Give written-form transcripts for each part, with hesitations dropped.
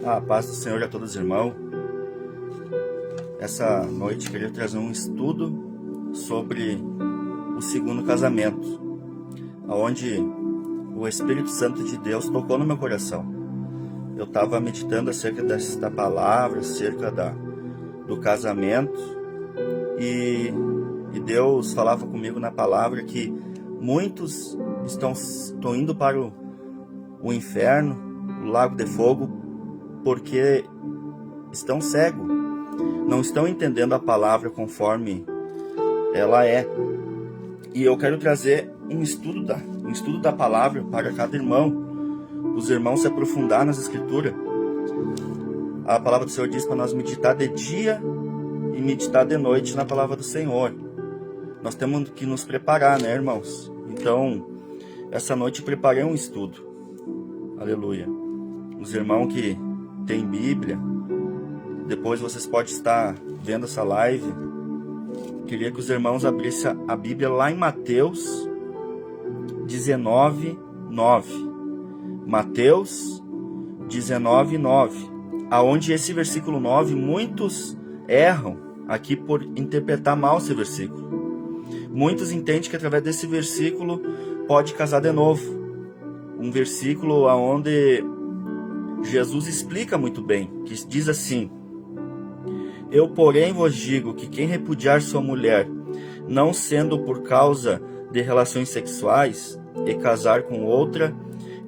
A paz do Senhor a todos, irmãos. Essa noite queria trazer um estudo sobre o segundo casamento, onde o Espírito Santo de Deus tocou no meu coração. Eu estava meditando acerca desta palavra, acerca do casamento, e Deus falava comigo na palavra que muitos estão indo para o inferno, o lago de fogo, porque estão cegos, não estão entendendo a palavra conforme ela é. E eu quero trazer um estudo da palavra para cada irmão, os irmãos se aprofundar nas escrituras. A palavra do Senhor diz para nós meditar de dia e meditar de noite na palavra do Senhor. Nós temos que nos preparar, né, irmãos? Então, essa noite preparei um estudo. Aleluia. Os irmãos que têm Bíblia, depois vocês podem estar vendo essa live. Queria que os irmãos abrissem a Bíblia lá em Mateus 19:9. Mateus 19:9. Aonde esse versículo 9, muitos erram aqui por interpretar mal esse versículo. Muitos entendem que através desse versículo pode casar de novo. Um versículo onde Jesus explica muito bem, que diz assim: Eu, porém, vos digo que quem repudiar sua mulher, não sendo por causa de relações sexuais, e casar com outra,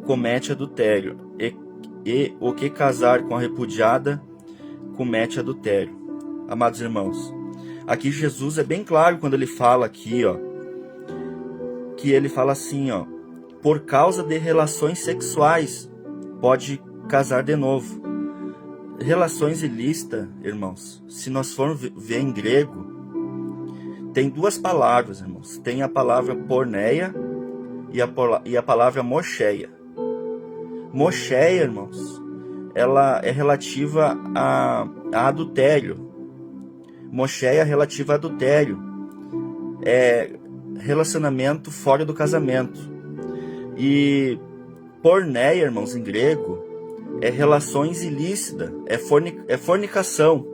comete adultério. E o que casar com a repudiada, comete adultério. Amados irmãos, aqui Jesus é bem claro quando ele fala aqui, que ele fala assim, por causa de relações sexuais, pode casar de novo. Relações ilícitas, irmãos, se nós formos ver em grego, tem duas palavras, irmãos. Tem a palavra porneia e a palavra mocheia. Mocheia, irmãos, ela é relativa a adultério. Mocheia é relativa a adultério. É relacionamento fora do casamento. E porneia, irmãos, em grego, é relações ilícitas, é fornicação.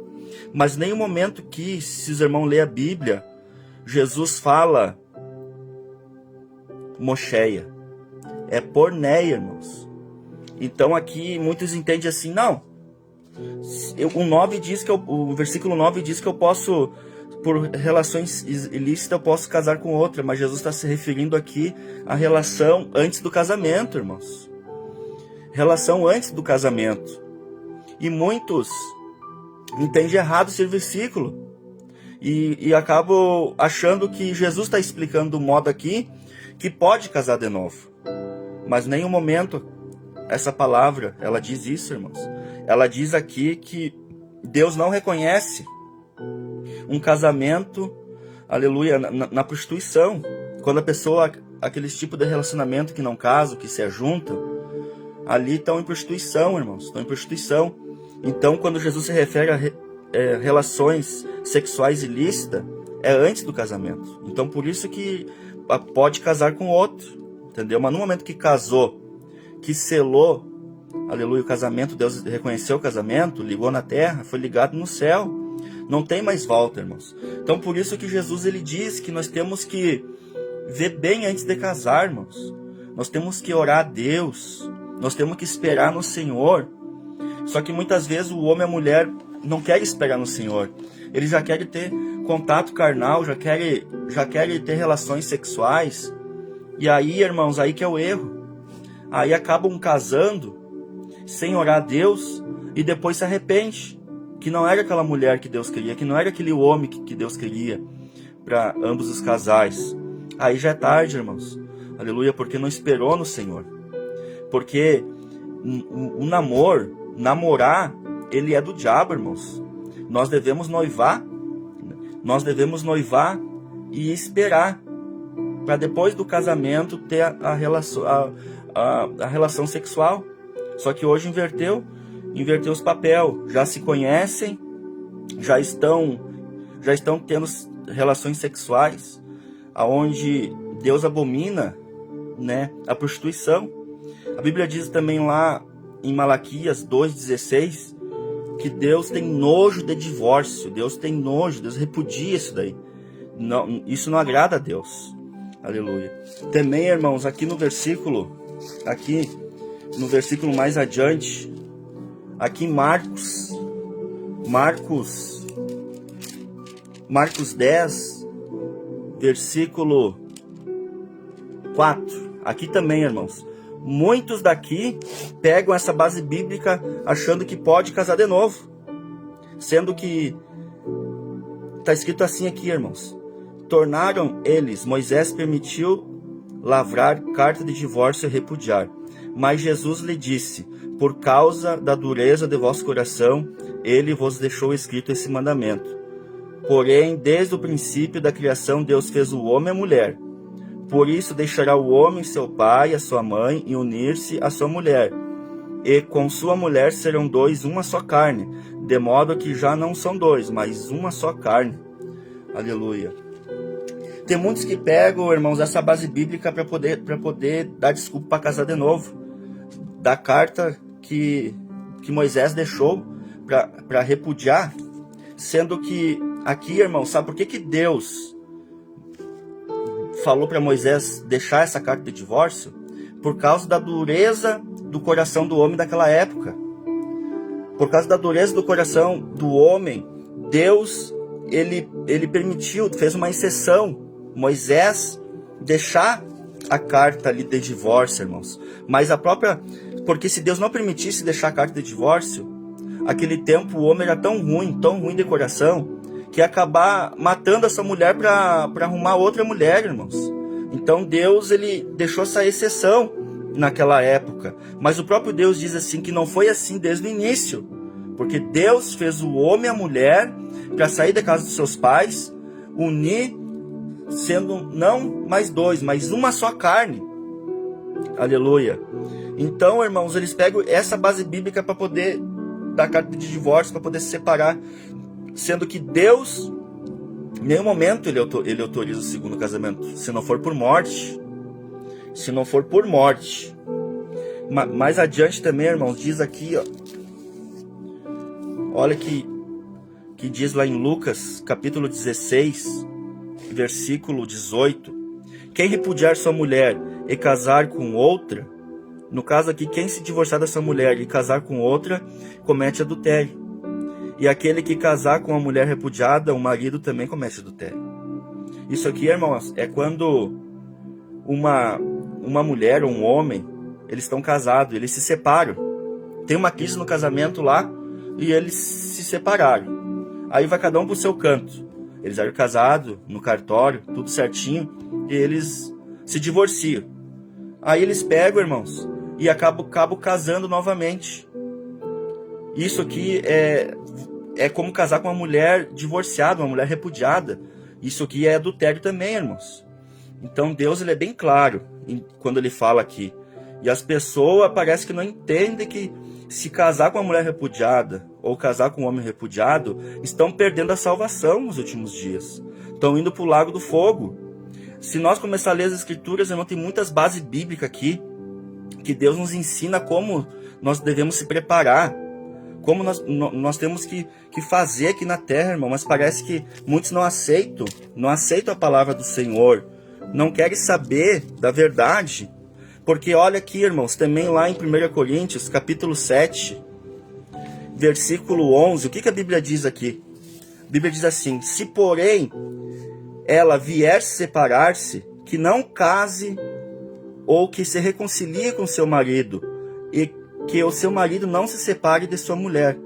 Mas nenhum momento que, se os irmãos lerem a Bíblia, Jesus fala mocheia. É porneia, irmãos. Então aqui muitos entendem assim, não. O versículo 9 diz que eu posso, por relações ilícitas, eu posso casar com outra. Mas Jesus está se referindo aqui à relação antes do casamento, irmãos. Relação antes do casamento. E muitos entendem errado esse versículo. E acabam achando que Jesus está explicando do modo aqui que pode casar de novo. Mas em nenhum momento essa palavra, ela diz isso, irmãos. Ela diz aqui que Deus não reconhece um casamento, aleluia, na prostituição. Quando a pessoa, aqueles tipos de relacionamento que não casam, que se ajuntam, ali estão em prostituição, irmãos. Estão em prostituição. Então, quando Jesus se refere a relações sexuais ilícitas, é antes do casamento. Então, por isso que pode casar com outro, entendeu? Mas no momento que casou, que selou, aleluia, o casamento, Deus reconheceu o casamento, ligou na terra, foi ligado no céu. Não tem mais volta, irmãos. Então, por isso que Jesus, ele diz que nós temos que ver bem antes de casar, irmãos. Nós temos que orar a Deus. Nós temos que esperar no Senhor. Só que muitas vezes o homem e a mulher não querem esperar no Senhor. Eles já querem ter contato carnal, já querem ter relações sexuais. E aí, irmãos, aí que é o erro. Aí acabam casando sem orar a Deus e depois se arrepende. Que não era aquela mulher que Deus queria, que não era aquele homem que Deus queria para ambos os casais. Aí já é tarde, irmãos. Aleluia, porque não esperou no Senhor. Porque o namorar, ele é do diabo, irmãos. Nós devemos noivar e esperar para depois do casamento ter a relação sexual. Só que hoje inverteu os papéis. Já se conhecem, já estão tendo relações sexuais, aonde Deus abomina, né, a prostituição. A Bíblia diz também lá em Malaquias 2,16 que Deus tem nojo de divórcio. Deus tem nojo, Deus repudia isso daí. Não, isso não agrada a Deus. Aleluia. Também, irmãos, aqui no versículo mais adiante, aqui em Marcos 10, versículo 4. Aqui também, irmãos, muitos daqui pegam essa base bíblica achando que pode casar de novo, sendo que está escrito assim aqui, irmãos: tornaram eles, Moisés permitiu lavrar carta de divórcio e repudiar, mas Jesus lhe disse: por causa da dureza de vosso coração, ele vos deixou escrito esse mandamento. Porém, desde o princípio da criação, Deus fez o homem e a mulher. Por isso deixará o homem seu pai e a sua mãe e unir-se à sua mulher. E com sua mulher serão dois, uma só carne. De modo que já não são dois, mas uma só carne. Aleluia. Tem muitos que pegam, irmãos, essa base bíblica para poder dar desculpa para casar de novo. Da carta que Moisés deixou para repudiar. Sendo que aqui, irmãos, sabe por que Deus falou para Moisés deixar essa carta de divórcio? Por causa da dureza do coração do homem daquela época. Por causa da dureza do coração do homem, Deus, ele permitiu, fez uma exceção, Moisés deixar a carta ali de divórcio, irmãos. Mas porque se Deus não permitisse deixar a carta de divórcio, aquele tempo o homem era tão ruim de coração, que ia acabar matando essa mulher para arrumar outra mulher, irmãos. Então Deus, ele deixou essa exceção naquela época. Mas o próprio Deus diz assim que não foi assim desde o início. Porque Deus fez o homem e a mulher para sair da casa dos seus pais, unir, sendo não mais dois, mas uma só carne. Aleluia. Então, irmãos, eles pegam essa base bíblica para poder dar carta de divórcio, para poder se separar. Sendo que Deus, em nenhum momento ele autoriza o segundo casamento, se não for por morte. Se não for por morte. Mais adiante também, irmãos, diz aqui, ó. Olha que diz lá em Lucas, capítulo 16, versículo 18. Quem repudiar sua mulher e casar com outra, no caso aqui, quem se divorciar dessa mulher e casar com outra, comete adultério. E aquele que casar com uma mulher repudiada, o marido também comete adultério. Isso aqui, irmãos, é quando uma mulher ou um homem, eles estão casados, eles se separam. Tem uma crise no casamento lá e eles se separaram. Aí vai cada um pro seu canto. Eles eram casados, no cartório, tudo certinho, e eles se divorciam. Aí eles pegam, irmãos, e acabam casando novamente. Isso aqui é como casar com uma mulher divorciada, uma mulher repudiada. Isso aqui é adultério também, irmãos. Então Deus, ele é bem claro quando ele fala aqui. E as pessoas parece que não entendem que se casar com uma mulher repudiada ou casar com um homem repudiado, estão perdendo a salvação nos últimos dias. Estão indo para o lago do fogo. Se nós começar a ler as escrituras, irmão, tem muitas bases bíblicas aqui que Deus nos ensina como nós devemos se preparar, como nós temos que fazer aqui na terra, irmão. Mas parece que muitos não aceitam a palavra do Senhor, não querem saber da verdade. Porque olha aqui, irmãos, também lá em 1 Coríntios, capítulo 7, versículo 11, o que a Bíblia diz aqui? A Bíblia diz assim: se porém ela vier separar-se, que não case ou que se reconcilie com seu marido, e que o seu marido não se separe de sua mulher.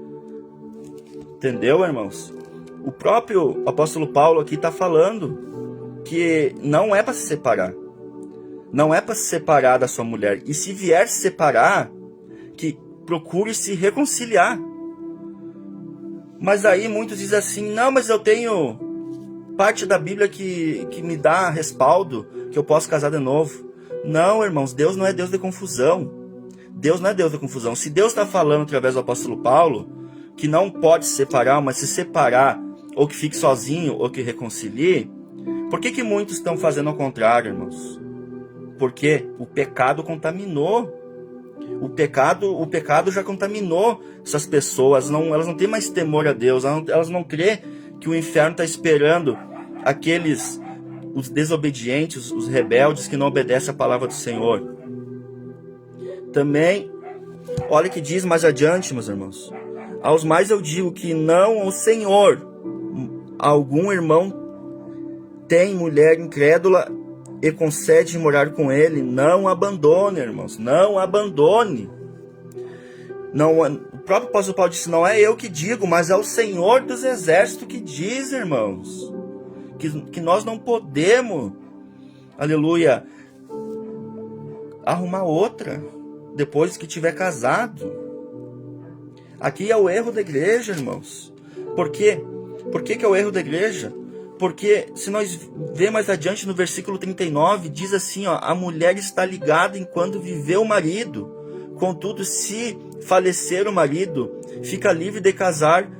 Entendeu, irmãos? O próprio apóstolo Paulo aqui está falando que não é para se separar. Não é para se separar da sua mulher. E se vier se separar, que procure se reconciliar. Mas aí muitos dizem assim: não, mas eu tenho parte da Bíblia que me dá respaldo, que eu posso casar de novo. Não, irmãos, Deus não é Deus de confusão. Deus não é Deus de confusão. Se Deus está falando através do apóstolo Paulo que não pode se separar, mas se separar, ou que fique sozinho, ou que reconcilie, por que muitos estão fazendo ao contrário, irmãos? Porque o pecado contaminou O pecado já contaminou essas pessoas, elas não têm mais temor a Deus, elas não crê que o inferno está esperando os desobedientes, os rebeldes que não obedecem a palavra do Senhor. Também, olha o que diz mais adiante, meus irmãos. Aos mais eu digo que não ao Senhor, algum irmão tem mulher incrédula e concede morar com ele, não abandone, irmãos, não abandone. Não, o próprio apóstolo Paulo disse, não é eu que digo, mas é o Senhor dos Exércitos que diz, irmãos, que nós não podemos, aleluia, arrumar outra depois que tiver casado. Aqui é o erro da igreja, irmãos. Por quê? Por que é o erro da igreja? Porque se nós ver mais adiante no versículo 39, diz assim, ó, a mulher está ligada enquanto viver o marido. Contudo, se falecer o marido, fica livre de casar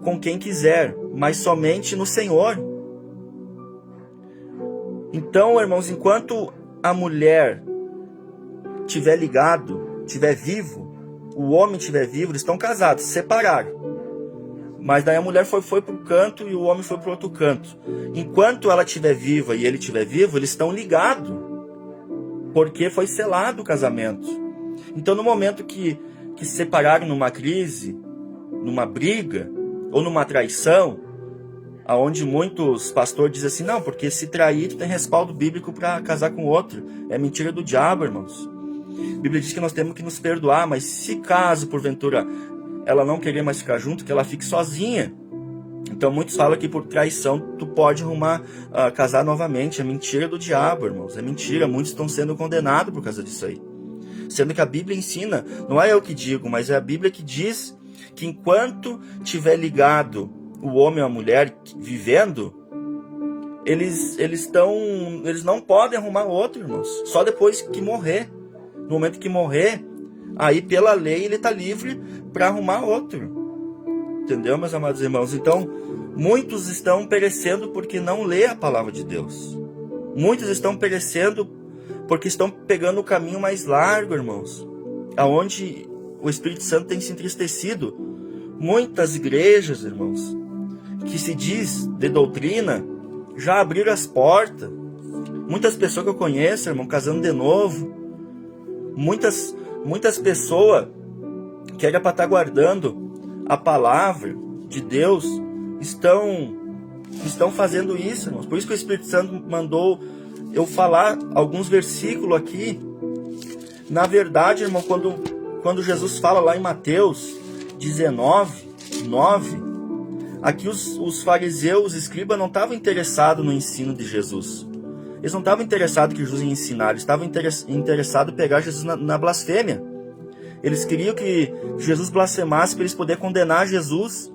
com quem quiser, mas somente no Senhor. Então, irmãos, enquanto a mulher estiver ligado, estiver vivo, o homem estiver vivo, eles estão casados, se separaram. Mas daí a mulher foi para um canto e o homem foi para outro canto. Enquanto ela estiver viva e ele estiver vivo, eles estão ligados. Porque foi selado o casamento. Então no momento que se separaram numa crise, numa briga, ou numa traição, aonde muitos pastores dizem assim, não, porque se trair tu tem respaldo bíblico para casar com outro. É mentira do diabo, irmãos. A Bíblia diz que nós temos que nos perdoar, mas se caso, porventura, ela não querer mais ficar junto, que ela fique sozinha. Então muitos falam que por traição tu pode arrumar, casar novamente. É mentira do diabo, irmãos. É mentira. Muitos estão sendo condenados por causa disso aí. Sendo que a Bíblia ensina, não é eu que digo, mas é a Bíblia que diz que enquanto tiver ligado o homem ou a mulher vivendo, eles não podem arrumar outro, irmãos. Só depois que morrer. No momento que morrer, aí pela lei ele está livre para arrumar outro. Entendeu, meus amados irmãos? Então, muitos estão perecendo porque não lê a palavra de Deus. Muitos estão perecendo porque estão pegando o caminho mais largo, irmãos. Aonde o Espírito Santo tem se entristecido. Muitas igrejas, irmãos, que se diz de doutrina, já abriram as portas. Muitas pessoas que eu conheço, irmão, casando de novo. Muitas pessoas que era para estar guardando a palavra de Deus estão fazendo isso, irmãos. Por isso que o Espírito Santo mandou eu falar alguns versículos aqui. Na verdade, irmão, quando Jesus fala lá em Mateus 19:9, aqui os fariseus, os escribas, não estavam interessados no ensino de Jesus. Eles não estavam interessados que Jesus ia ensinar, eles estavam interessados em pegar Jesus na blasfêmia. Eles queriam que Jesus blasfemasse para eles poderem condenar Jesus,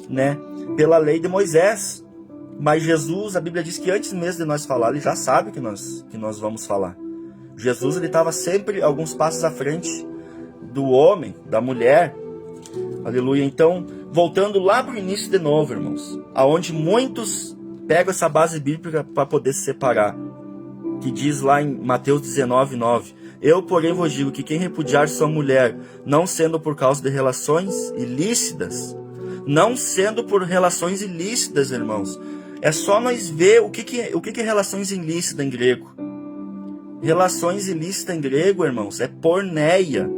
né, pela lei de Moisés. Mas Jesus, a Bíblia diz que antes mesmo de nós falar, ele já sabe que nós vamos falar. Jesus, ele estava sempre alguns passos à frente do homem, da mulher. Aleluia. Então, voltando lá para o início de novo, irmãos, aonde muitos pegam essa base bíblica para poder se separar, que diz lá em Mateus 19:9, eu, porém, vos digo que quem repudiar sua mulher, não sendo por causa de relações ilícitas, não sendo por relações ilícitas, irmãos, é só nós ver o que é relações ilícitas em grego. Relações ilícitas em grego, irmãos, é porneia.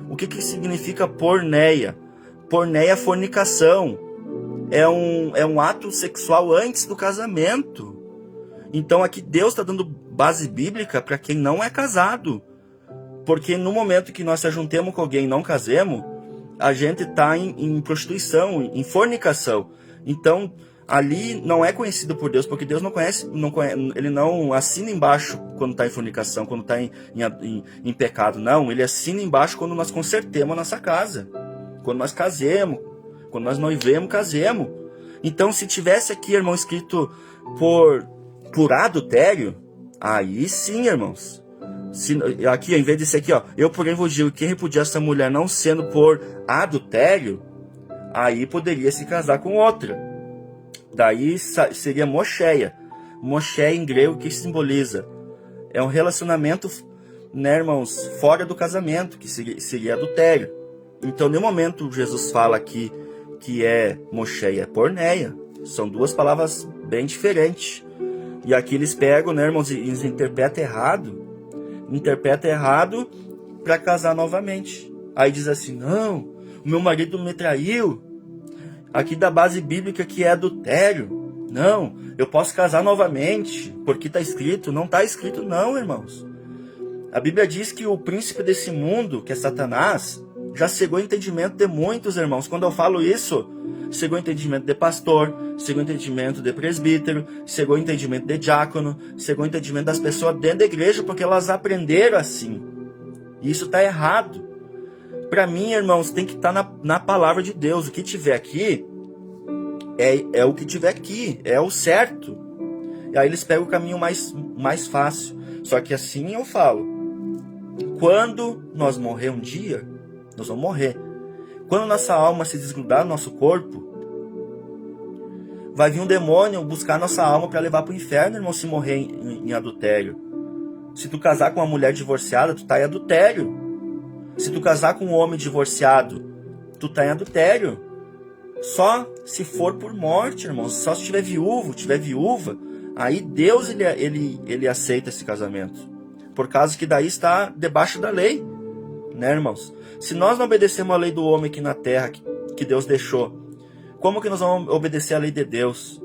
O que significa porneia? Porneia é fornicação. É um ato sexual antes do casamento. Então aqui Deus está dando base bíblica para quem não é casado. Porque no momento que nós se ajuntemos com alguém e não casemos, a gente está em prostituição, em fornicação. Então ali não é conhecido por Deus, porque Deus não conhece, ele não assina embaixo quando está em fornicação, quando está em pecado. Não, ele assina embaixo quando nós consertemos a nossa casa. Quando nós casemos, quando nós noivemos, casemos. Então, se tivesse aqui, irmão, escrito por adultério, aí sim, irmãos. Aqui, em vez de ser aqui, ó, eu porém vos digo, quem repudiar essa mulher não sendo por adultério, aí poderia se casar com outra. Daí seria mocheia. Mocheia em grego, que simboliza? É um relacionamento né, irmãos, fora do casamento, que seria adultério. Então, no momento, Jesus fala aqui que é Moshe e é porneia. São duas palavras bem diferentes. E aqui eles pegam, né, irmãos, e eles interpretam errado. Interpreta errado para casar novamente. Aí diz assim, não, o meu marido me traiu. Aqui da base bíblica que é adultério. Não, eu posso casar novamente, porque está escrito. Não está escrito não, irmãos. A Bíblia diz que o príncipe desse mundo, que é Satanás, já cegou o entendimento de muitos, irmãos. Quando eu falo isso, cegou o entendimento de pastor, cegou o entendimento de presbítero, cegou o entendimento de diácono, cegou o entendimento das pessoas dentro da igreja, porque elas aprenderam assim. E isso está errado. Para mim, irmãos, tem que estar na palavra de Deus. O que tiver aqui é o que tiver aqui, é o certo. E aí eles pegam o caminho mais fácil. Só que assim eu falo, quando nós morrer um dia, nós vamos morrer. Quando nossa alma se desgrudar do nosso corpo, vai vir um demônio buscar nossa alma para levar para o inferno, irmão, se morrer em adultério. Se tu casar com uma mulher divorciada, tu tá em adultério. Se tu casar com um homem divorciado, tu tá em adultério. Só se for por morte, irmão. Só se tiver viúva, aí Deus ele aceita esse casamento. Por causa que daí está debaixo da lei, né, irmãos? Se nós não obedecemos a lei do homem aqui na terra, que Deus deixou, como que nós vamos obedecer a lei de Deus?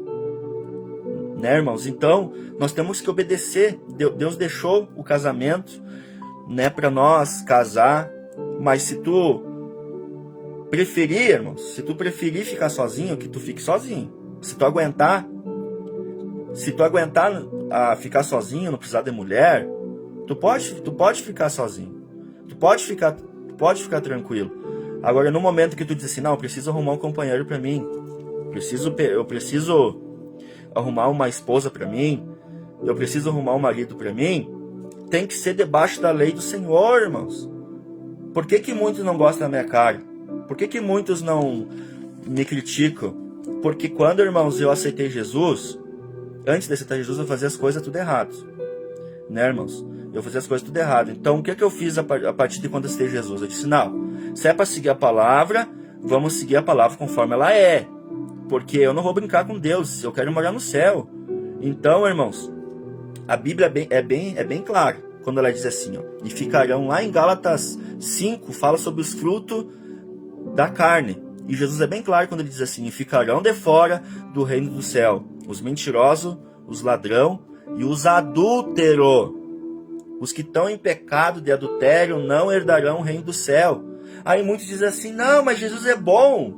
Né, irmãos? Então, nós temos que obedecer. Deus deixou o casamento, né, para nós casar. Mas se tu preferir, irmãos, se tu preferir ficar sozinho, que tu fique sozinho. Se tu aguentar a ficar sozinho, não precisar de mulher, tu pode ficar sozinho. Tu pode ficar tranquilo. Agora, no momento que tu diz assim, não, eu preciso arrumar um companheiro para mim, eu preciso arrumar uma esposa para mim, eu preciso arrumar um marido para mim, tem que ser debaixo da lei do Senhor, irmãos. Por que muitos não gostam da minha cara? Por que muitos não me criticam? Porque quando, irmãos, eu aceitei Jesus, antes de aceitar Jesus, eu fazia as coisas tudo errado. Né, irmãos? Eu fazia as coisas tudo errado. Então, o que eu fiz a partir de quando eu aceitei Jesus? Eu disse, não, se é para seguir a palavra, vamos seguir a palavra conforme ela é. Porque eu não vou brincar com Deus, eu quero morar no céu. Então, irmãos, a Bíblia é bem clara. Quando ela diz assim, ó, e ficarão lá em Gálatas 5, fala sobre os frutos da carne. E Jesus é bem claro quando ele diz assim, e ficarão de fora do reino do céu os mentirosos, os ladrão e os adúlteros. Os que estão em pecado de adultério não herdarão o reino do céu. Aí muitos dizem assim, não, mas Jesus é bom.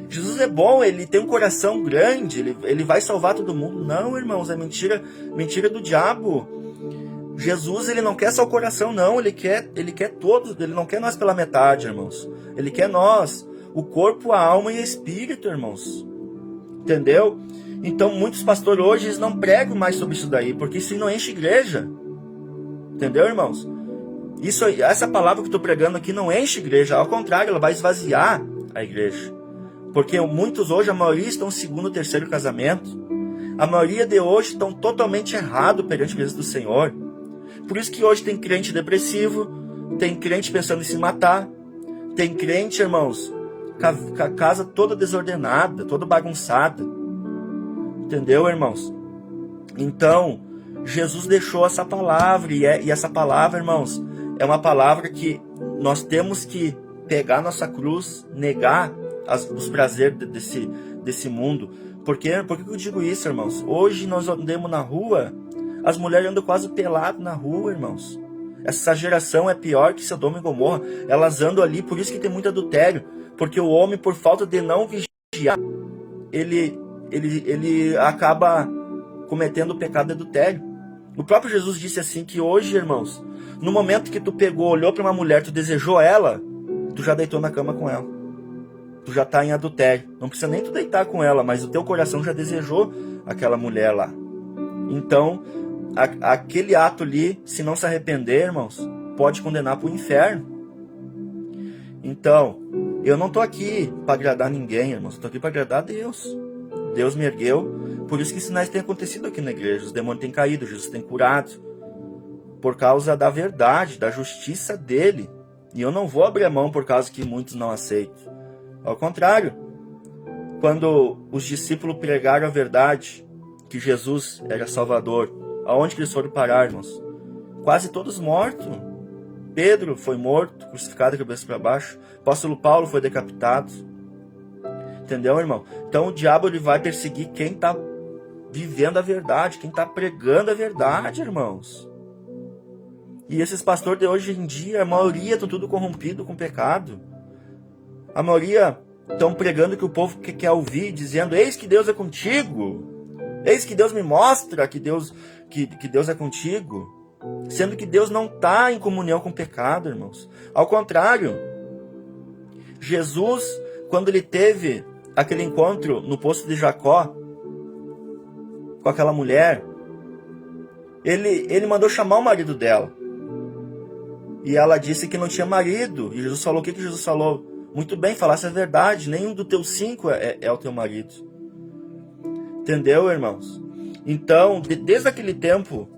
Jesus é bom, ele tem um coração grande, ele vai salvar todo mundo. Não, irmãos, é mentira do diabo. Jesus, ele não quer só o coração, não. Ele quer todos. Ele não quer nós pela metade, irmãos. Ele quer nós. O corpo, a alma e o espírito, irmãos. Entendeu? Então, muitos pastores hoje eles não pregam mais sobre isso daí, porque isso não enche igreja. Entendeu, irmãos? Essa palavra que eu estou pregando aqui não enche igreja. Ao contrário, ela vai esvaziar a igreja. Porque muitos hoje, a maioria estão no segundo, terceiro casamento. A maioria de hoje estão totalmente errados perante a presença do Senhor. Por isso que hoje tem crente depressivo, tem crente pensando em se matar, tem crente, irmãos, com a casa toda desordenada, toda bagunçada. Entendeu, irmãos? Então, Jesus deixou essa palavra, e essa palavra, irmãos, é uma palavra que nós temos que pegar nossa cruz, negar os prazeres desse mundo. Por que eu digo isso, irmãos? Hoje nós andamos na rua, as mulheres andam quase peladas na rua, irmãos. Essa geração é pior que Sodoma e Gomorra. Elas andam ali, por isso que tem muito adultério. Porque o homem, por falta de não vigiar, ele acaba cometendo o pecado de adultério. O próprio Jesus disse assim que hoje, irmãos, no momento que tu pegou, olhou para uma mulher, tu desejou ela, tu já deitou na cama com ela. Tu já está em adultério. Não precisa nem tu deitar com ela, mas o teu coração já desejou aquela mulher lá. Então, aquele ato ali, se não se arrepender, irmãos, pode condenar para o inferno. Então, eu não estou aqui para agradar ninguém, irmãos. Estou aqui para agradar a Deus. Deus me ergueu. Por isso que sinais têm acontecido aqui na igreja. Os demônios têm caído, Jesus tem curado. por causa da verdade, da justiça dele. E eu não vou abrir a mão por causa que muitos não aceitam. Ao contrário, quando os discípulos pregaram a verdade, que Jesus era Salvador, aonde que eles foram parar, irmãos? Quase todos mortos. Pedro foi morto, crucificado de cabeça para baixo. Apóstolo Paulo foi decapitado. Entendeu, irmão? Então o diabo ele vai perseguir quem está vivendo a verdade, quem está pregando a verdade, irmãos. E esses pastores de hoje em dia, a maioria estão tudo corrompido com pecado. A maioria estão pregando que o povo quer ouvir, dizendo: eis que Deus é contigo. Eis que Deus me mostra que Deus é contigo. Sendo que Deus não está em comunhão com o pecado, irmãos. Ao contrário, Jesus, quando ele teve aquele encontro no poço de Jacó, com aquela mulher, ele mandou chamar o marido dela. E ela disse que não tinha marido. E Jesus falou: o que Jesus falou? Muito bem, falasse a verdade. Nenhum dos teus 5 é o teu marido. Entendeu, irmãos? Então, desde aquele tempo,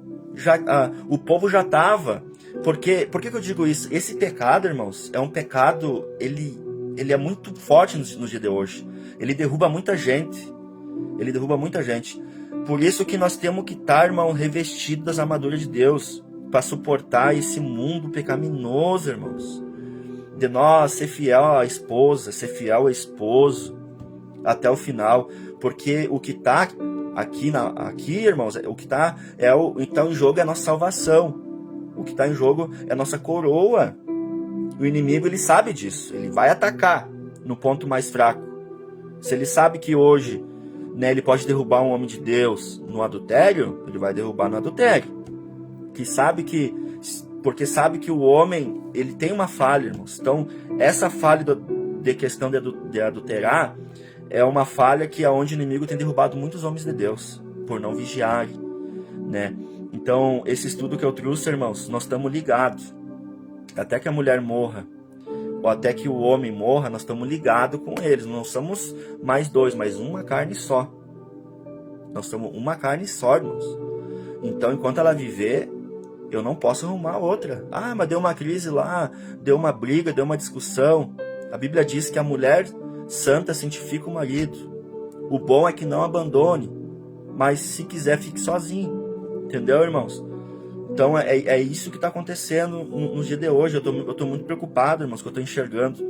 o povo já estava. Por que eu digo isso? Esse pecado, irmãos, é um pecado, ele é muito forte no dia de hoje. Ele derruba muita gente. Ele derruba muita gente. Por isso que nós temos que estar, irmão, revestidos das armaduras de Deus, para suportar esse mundo pecaminoso, irmãos. De nós ser fiel à esposa, ser fiel ao esposo, até o final. Porque o que está aqui, irmãos, o que está em jogo é a nossa salvação. O que está em jogo é a nossa coroa. O inimigo, ele sabe disso. Ele vai atacar no ponto mais fraco. Se ele sabe que hoje, né, ele pode derrubar um homem de Deus no adultério, ele vai derrubar no adultério. Porque sabe que o homem, ele tem uma falha, irmãos. Então, essa falha de questão de adulterar é uma falha que é onde o inimigo tem derrubado muitos homens de Deus, por não vigiarem, né? Então, esse estudo que eu trouxe, irmãos, nós estamos ligados. Até que a mulher morra, ou até que o homem morra, nós estamos ligados com eles. Não somos mais 2, mas uma carne só. Nós somos uma carne só, irmãos. Então, enquanto ela viver, eu não posso arrumar outra. Ah, mas deu uma crise lá, deu uma briga, deu uma discussão. A Bíblia diz que a mulher santa santifica o marido. O bom é que não abandone, mas se quiser, fique sozinho. Entendeu, irmãos? Então é isso que está acontecendo no dia de hoje. Eu estou muito preocupado, irmãos, que eu estou enxergando.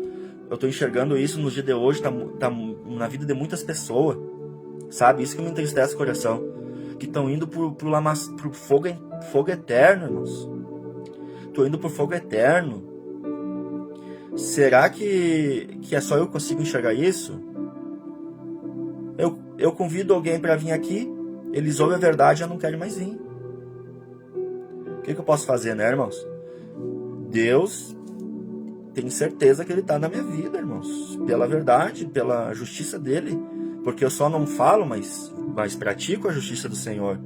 Eu estou enxergando isso no dia de hoje, tá na vida de muitas pessoas. Sabe? Isso que me entristece o coração. Que estão indo pro fogo eterno, irmãos. Estou indo pro fogo eterno. Será que é só eu que consigo enxergar isso? Eu convido alguém para vir aqui, eles ouvem a verdade e eu não quero mais vir. O que eu posso fazer, né, irmãos? Deus, tenho certeza que Ele está na minha vida, irmãos. Pela verdade, pela justiça dEle. Porque eu só não falo, mas pratico a justiça do Senhor.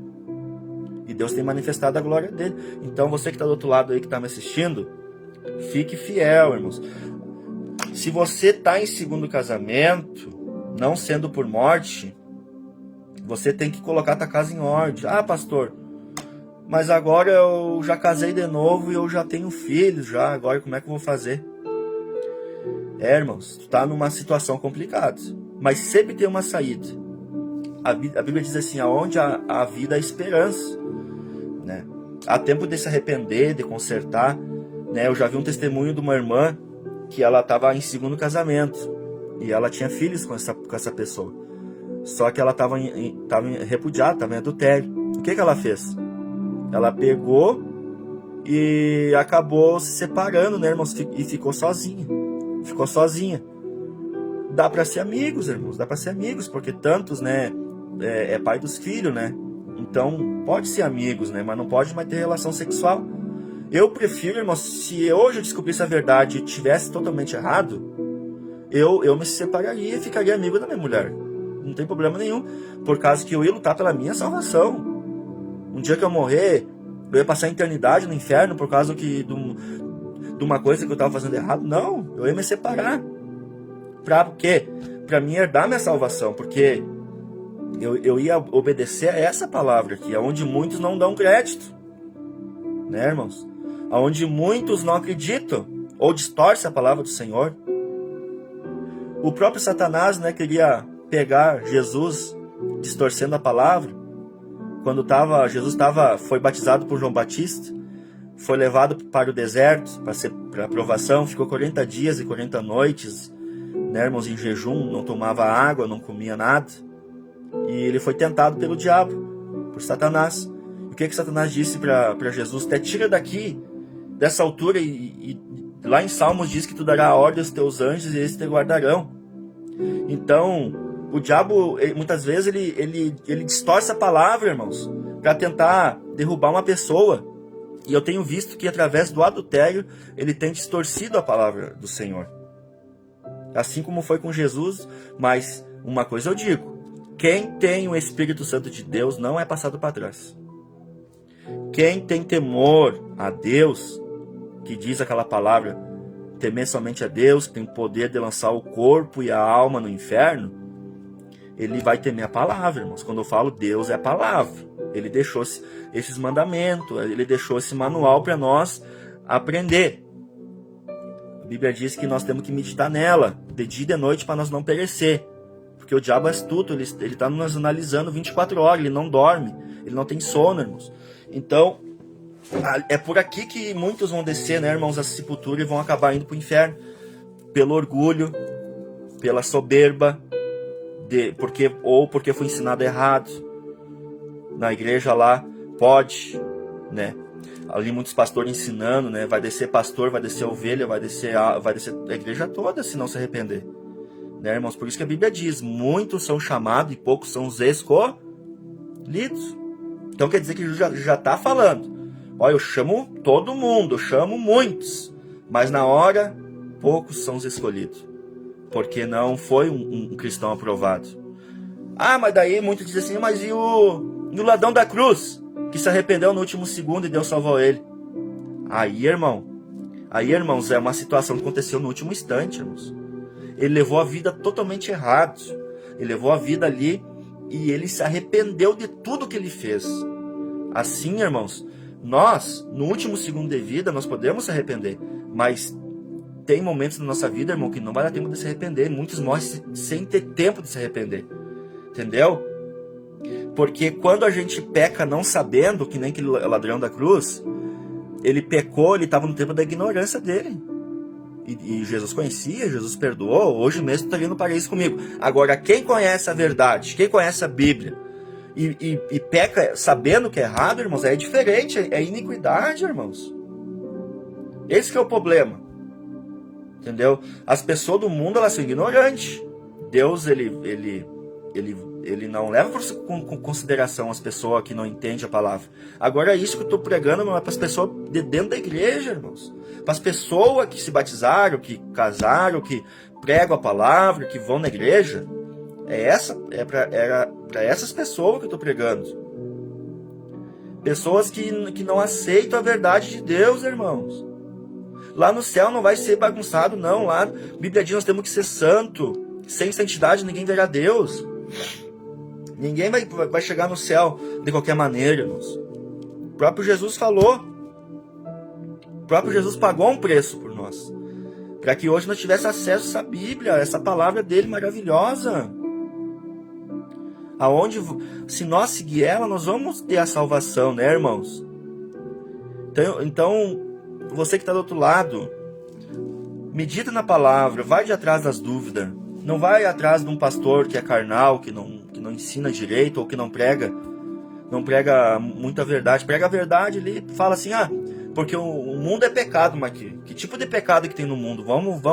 E Deus tem manifestado a glória dEle. Então você que está do outro lado aí, que está me assistindo, fique fiel, irmãos. Se você está em segundo casamento, não sendo por morte, você tem que colocar a tua casa em ordem. Ah, pastor, mas agora eu já casei de novo e eu já tenho filhos já. Agora como é que eu vou fazer? Irmãos, tu está numa situação complicada. Mas sempre tem uma saída. A Bíblia diz assim, aonde há vida, há esperança. Né? Há tempo de se arrepender, de consertar. Né? Eu já vi um testemunho de uma irmã que ela estava em segundo casamento. E ela tinha filhos com essa pessoa. Só que ela estava repudiada, estava em adultério. O que ela fez? Ela pegou e acabou se separando, né, irmãos? E ficou sozinha. Ficou sozinha. Dá para ser amigos, irmãos. Dá para ser amigos, porque tantos, né, é pai dos filhos, né? Então, pode ser amigos, né? Mas não pode mais ter relação sexual. Eu prefiro, irmãos, se hoje eu descobrisse a verdade e tivesse totalmente errado, eu me separaria e ficaria amigo da minha mulher. Não tem problema nenhum. Por causa que eu ia lutar pela minha salvação. Um dia que eu morrer, eu ia passar a eternidade no inferno por causa de uma coisa que eu estava fazendo errado. Não, eu ia me separar. Pra quê? Pra mim herdar minha salvação. Porque eu ia obedecer a essa palavra aqui, onde muitos não dão crédito. né, irmãos? Onde muitos não acreditam ou distorcem a palavra do Senhor. O próprio Satanás, né, queria pegar Jesus distorcendo a palavra. Quando Jesus foi batizado por João Batista, foi levado para o deserto para aprovação, ficou 40 dias e 40 noites, né, irmãos, em jejum, não tomava água, não comia nada. E ele foi tentado pelo diabo, por Satanás. O que Satanás disse para Jesus? Até tira daqui, dessa altura, e lá em Salmos diz que tu dará ordem aos teus anjos e eles te guardarão. Então, o diabo, muitas vezes, ele distorce a palavra, irmãos, para tentar derrubar uma pessoa. E eu tenho visto que através do adultério, ele tem distorcido a palavra do Senhor. Assim como foi com Jesus, mas uma coisa eu digo, quem tem o Espírito Santo de Deus não é passado para trás. Quem tem temor a Deus, que diz aquela palavra, temer somente a Deus, que tem poder de lançar o corpo e a alma no inferno, ele vai temer a palavra, irmãos. Quando eu falo Deus, é a palavra. Ele deixou esses mandamentos, ele deixou esse manual para nós aprender. A Bíblia diz que nós temos que meditar nela, de dia e de noite, para nós não perecer. Porque o diabo é astuto, ele está nos analisando 24 horas, ele não dorme, ele não tem sono, irmãos. Então, é por aqui que muitos vão descer, né, irmãos, a sepultura e vão acabar indo para o inferno. Pelo orgulho, pela soberba, porque foi ensinado errado. Na igreja lá, pode, né? Ali muitos pastores ensinando, né? Vai descer pastor, vai descer ovelha, vai descer a igreja toda se não se arrepender. Né, irmãos? Por isso que a Bíblia diz, muitos são chamados e poucos são os escolhidos. Então quer dizer que já está falando. Olha, eu chamo todo mundo, eu chamo muitos. Mas na hora, poucos são os escolhidos. Porque não foi um cristão aprovado. Ah, mas daí muitos dizem assim, mas e o ladrão da cruz, que se arrependeu no último segundo e Deus salvou ele? Aí, irmãos, é uma situação que aconteceu no último instante, irmãos. Ele levou a vida totalmente errado. Ele levou a vida ali e ele se arrependeu de tudo que ele fez. Assim, irmãos, nós, no último segundo de vida, nós podemos se arrepender, mas tem momentos na nossa vida, irmão, que não vai dar tempo de se arrepender. Muitos morrem sem ter tempo de se arrepender. Entendeu? Porque quando a gente peca não sabendo, que nem aquele ladrão da cruz, ele pecou, ele estava no tempo da ignorância dele. E Jesus conhecia, Jesus perdoou, hoje mesmo está vindo para isso comigo. Agora, quem conhece a verdade, quem conhece a Bíblia, e peca sabendo que é errado, irmãos, é diferente, é iniquidade, irmãos. Esse que é o problema. Entendeu? As pessoas do mundo, elas são ignorantes. Deus, ele não leva com consideração as pessoas que não entendem a palavra. Agora, isso que eu estou pregando não é para as pessoas de dentro da igreja, irmãos. Para as pessoas que se batizaram, que casaram, que pregam a palavra, que vão na igreja. É para essas pessoas que eu estou pregando. Pessoas que não aceitam a verdade de Deus, irmãos. Lá no céu não vai ser bagunçado, não. Lá, a Bíblia diz que nós temos que ser santo. Sem santidade ninguém verá Deus. Ninguém vai chegar no céu de qualquer maneira, irmãos. O próprio Jesus falou. O próprio Jesus pagou um preço por nós. Para que hoje nós tivéssemos acesso a essa Bíblia, a essa palavra dele maravilhosa. Aonde, se nós seguir ela, nós vamos ter a salvação, né, irmãos? Então você que está do outro lado, medita na palavra, vai de atrás das dúvidas. Não vai atrás de um pastor que é carnal, que não ensina direito, ou que não prega muita verdade. Prega a verdade ali, fala assim, porque o mundo é pecado, mas que tipo de pecado que tem no mundo? Vamos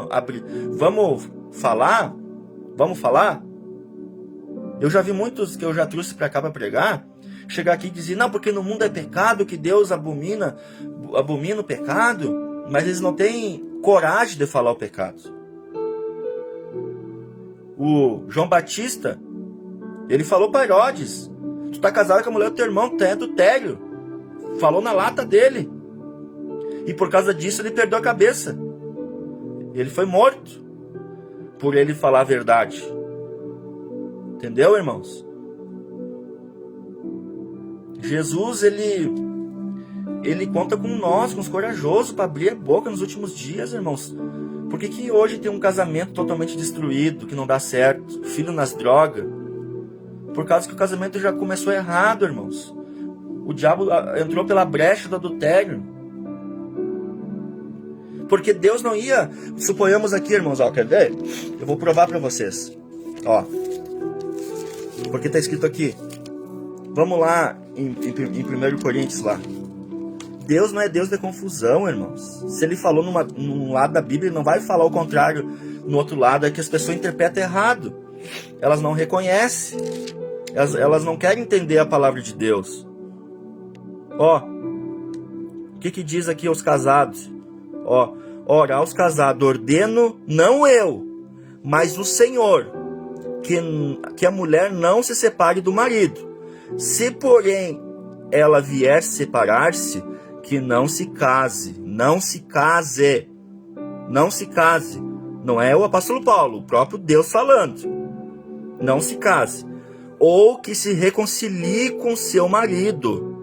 abrir, vamos falar? Eu já vi muitos que eu já trouxe para cá para pregar, chegar aqui e dizer, não, porque no mundo é pecado, que Deus abomina o pecado, mas eles não têm coragem de falar o pecado. O João Batista, ele falou para Herodes, tu tá casado com a mulher do teu irmão, tu é adultério. Falou na lata dele. E por causa disso ele perdeu a cabeça. Ele foi morto por ele falar a verdade. Entendeu, irmãos? Jesus, ele Ele conta com nós, com os corajosos, para abrir a boca nos últimos dias, irmãos. Por que que hoje tem um casamento totalmente destruído, que não dá certo, filho nas drogas? Por causa que o casamento já começou errado, irmãos. O diabo entrou pela brecha do adultério. Porque Deus não ia... Suponhamos aqui, irmãos, ó, quer ver? Eu vou provar para vocês. Ó. Porque tá escrito aqui. Vamos lá em 1 Coríntios lá. Deus não é Deus de confusão, irmãos. Se ele falou num lado da Bíblia, ele não vai falar o contrário no outro lado. É que as pessoas interpretam errado. Elas não reconhecem. Elas não querem entender a palavra de Deus. Ó. O que diz aqui aos casados? Ó. Ora, aos casados ordeno, não eu, mas o Senhor, que a mulher não se separe do marido. Se, porém, ela vier separar-se, que não se case. Não se case. Não se case. Não é o apóstolo Paulo, o próprio Deus falando. Não se case. Ou que se reconcilie com seu marido.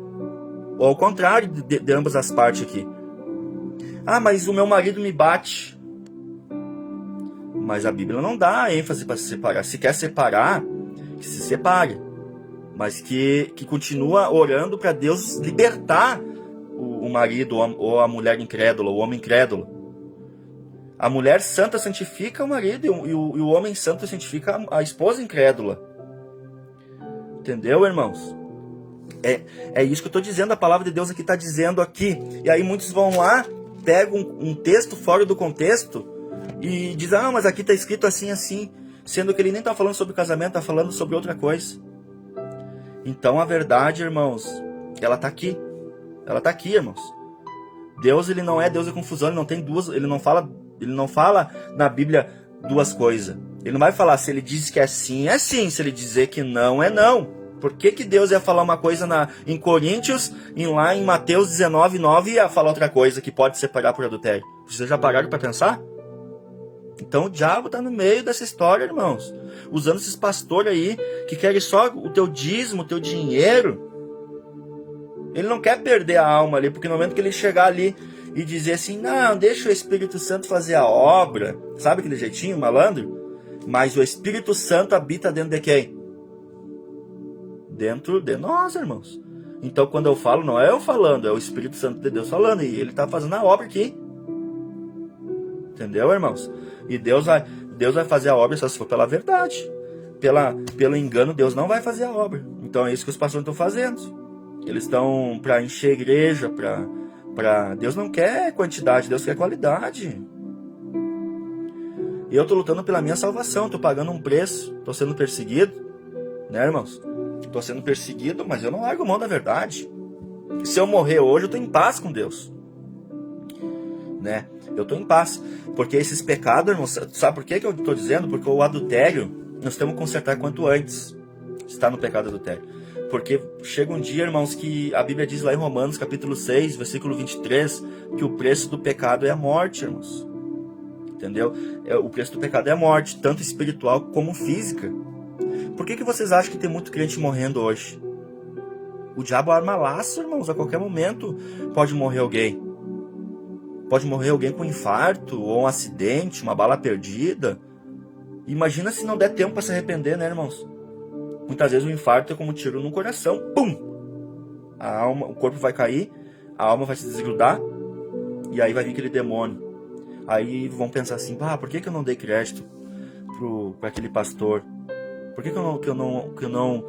Ou ao contrário de ambas as partes aqui. Ah, mas o meu marido me bate. Mas a Bíblia não dá ênfase para se separar. Se quer separar, que se separe. Mas que continua orando para Deus libertar o marido ou a mulher incrédula, o homem incrédulo. A mulher santa santifica o marido e o homem santo santifica a esposa incrédula. Entendeu, irmãos? É isso que eu estou dizendo, a palavra de Deus aqui está dizendo aqui. E aí muitos vão lá, pegam um texto fora do contexto e dizem, ah, mas aqui está escrito assim, assim. Sendo que ele nem está falando sobre casamento, está falando sobre outra coisa. Então a verdade, irmãos, ela está aqui. Ela está aqui, irmãos. Deus, ele não é Deus da confusão, ele não tem duas, ele não fala na Bíblia duas coisas. Ele não vai falar, se ele diz que é sim, é sim. Se ele dizer que não, é não. Por que Deus ia falar uma coisa em Coríntios e lá em Mateus 19:9 ia falar outra coisa que pode separar por adultério? Vocês já pararam para pensar? Então o diabo está no meio dessa história, irmãos. Usando esses pastores aí que querem só o teu dízimo, o teu dinheiro. Ele não quer perder a alma ali, porque no momento que ele chegar ali e dizer assim, não, deixa o Espírito Santo fazer a obra. Sabe aquele jeitinho, malandro? Mas o Espírito Santo habita dentro de quem? Dentro de nós, irmãos. Então quando eu falo, não é eu falando, é o Espírito Santo de Deus falando. E ele está fazendo a obra aqui. Entendeu, irmãos? E Deus vai fazer a obra só se for pela verdade. Pelo engano, Deus não vai fazer a obra. Então é isso que os pastores estão fazendo. Eles estão para encher a igreja, Deus não quer quantidade, Deus quer qualidade. E eu estou lutando pela minha salvação, estou pagando um preço, estou sendo perseguido, né, irmãos? Estou sendo perseguido, mas eu não largo mão da verdade. Se eu morrer hoje, eu estou em paz com Deus. Né? Eu estou em paz. Porque esses pecados, irmãos, sabe por que eu estou dizendo? Porque o adultério, nós temos que consertar quanto antes. Está no pecado adultério. Porque chega um dia, irmãos, que a Bíblia diz lá em Romanos, capítulo 6, versículo 23, que o preço do pecado é a morte, irmãos. Entendeu? O preço do pecado é a morte, tanto espiritual como física. Por que vocês acham que tem muito crente morrendo hoje? O diabo arma laço, irmãos, a qualquer momento pode morrer alguém. Pode morrer alguém com um infarto, ou um acidente, uma bala perdida. Imagina se não der tempo para se arrepender, né, irmãos? Muitas vezes o infarto é como um tiro no coração. Pum! A alma, o corpo vai cair, a alma vai se desgrudar, e aí vai vir aquele demônio. Aí vão pensar assim, por que eu não dei crédito para aquele pastor? Por que eu não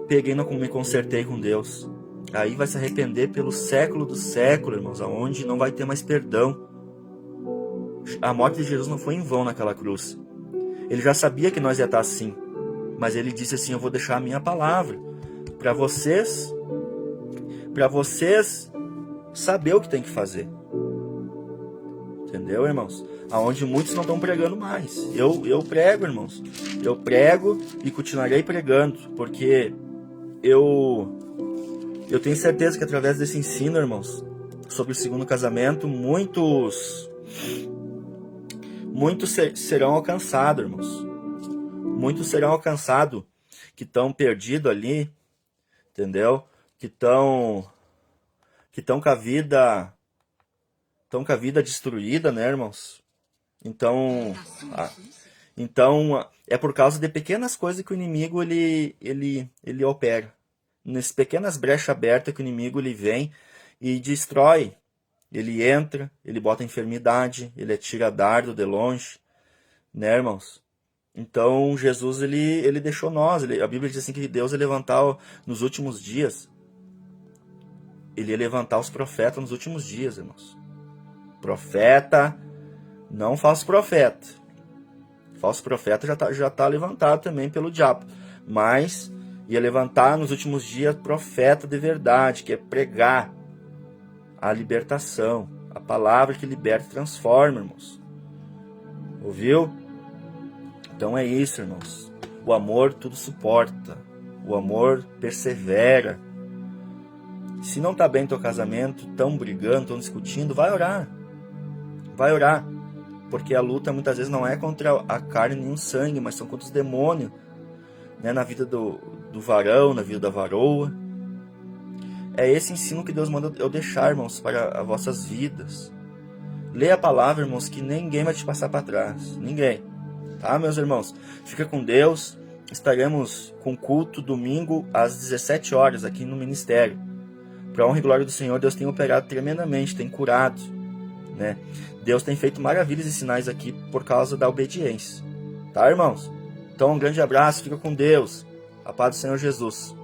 peguei e não me consertei com Deus? Aí vai se arrepender pelo século do século, irmãos, aonde não vai ter mais perdão. A morte de Jesus não foi em vão naquela cruz. Ele já sabia que nós ia estar assim, mas ele disse assim, eu vou deixar a minha palavra para vocês saber o que tem que fazer. Entendeu, irmãos? Aonde muitos não estão pregando mais. Eu prego, irmãos. Eu prego e continuarei pregando, porque eu tenho certeza que através desse ensino, irmãos, sobre o segundo casamento, muitos serão alcançados, irmãos. Muitos serão alcançados que estão perdidos ali, entendeu? que estão com a vida destruída, né, irmãos? Então, a- então é por causa de pequenas coisas que o inimigo ele opera. Nessas pequenas brechas abertas que o inimigo ele vem e destrói. Ele entra, ele bota enfermidade, ele atira dardo de longe, né, irmãos? Então Jesus ele deixou nós, a Bíblia diz assim que Deus ia levantar nos últimos dias, ele ia levantar os profetas nos últimos dias, irmãos. Profeta, não falso profeta. Falso profeta já tá levantado também pelo diabo, mas ia levantar nos últimos dias profeta de verdade, que é pregar a libertação, a palavra que liberta e transforma, irmãos. Ouviu? Então é isso, irmãos. O amor tudo suporta. O amor persevera. Se não tá bem teu casamento, tão brigando, tão discutindo, vai orar. Vai orar. Porque a luta muitas vezes não é contra a carne nem o sangue, mas são contra os demônios, né? Na vida do varão, na vida da varoa. É esse ensino que Deus manda eu deixar, irmãos, para as vossas vidas. Lê a palavra, irmãos, que ninguém vai te passar para trás. Ninguém. Tá, meus irmãos? Fica com Deus. Estaremos com culto domingo às 17 horas aqui no ministério. Para a honra e glória do Senhor, Deus tem operado tremendamente, tem curado, né? Deus tem feito maravilhas e sinais aqui por causa da obediência. Tá, irmãos? Então, um grande abraço, fica com Deus. A paz do Senhor Jesus.